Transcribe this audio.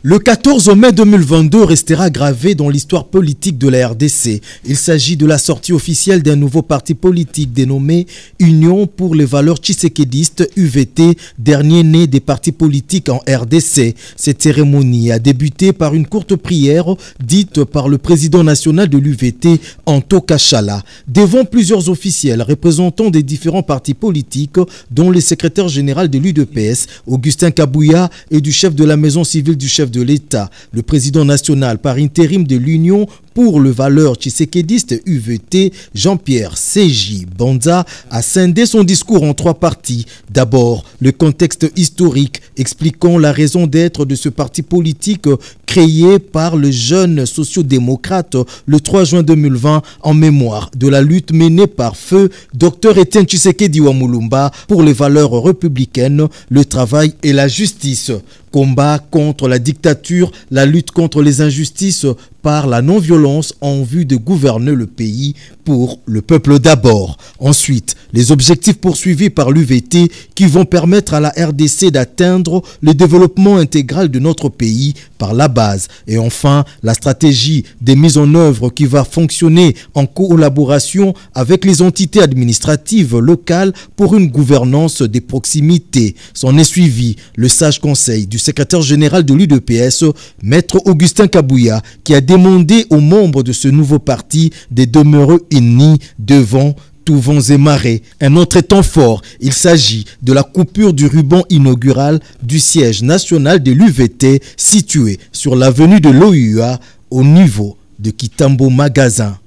Le 14 mai 2022 restera gravé dans l'histoire politique de la RDC. Il s'agit de la sortie officielle d'un nouveau parti politique dénommé Union pour les valeurs tshisekédistes UVT, dernier né des partis politiques en RDC. Cette cérémonie a débuté par une courte prière dite par le président national de l'UVT, Anto Kachala. Devant plusieurs officiels représentant des différents partis politiques, dont le secrétaire général de l'UDPS, Augustin Kabouya, et du chef de la maison civile du chef de l'État, le président national par intérim de l'Union pour le valeur tshisekédiste UVT, Jean-Pierre Seji Banza, a scindé son discours en trois parties. D'abord, le contexte historique expliquant la raison d'être de ce parti politique créé par le jeune sociodémocrate le 3 juin 2020 en mémoire de la lutte menée par feu Dr Etienne Tshisekedi Wamulumba pour les valeurs républicaines, le travail et la justice. Combat contre la dictature, la lutte contre les injustices par la non-violence en vue de gouverner le pays pour le peuple d'abord. Ensuite, les objectifs poursuivis par l'UVT qui vont permettre à la RDC d'atteindre le développement intégral de notre pays par la base. Et enfin, la stratégie des mises en œuvre qui va fonctionner en collaboration avec les entités administratives locales pour une gouvernance des proximités. S'en est suivi le sage conseil du secrétaire général de l'UDPS, Maître Augustin Kabouya, qui a demandé aux membres de ce nouveau parti de demeurer unis devant tous vents et marées. Un autre temps fort, il s'agit de la coupure du ruban inaugural du siège national de l'UVT situé sur l'avenue de l'OUA au niveau de Kitambo Magasin.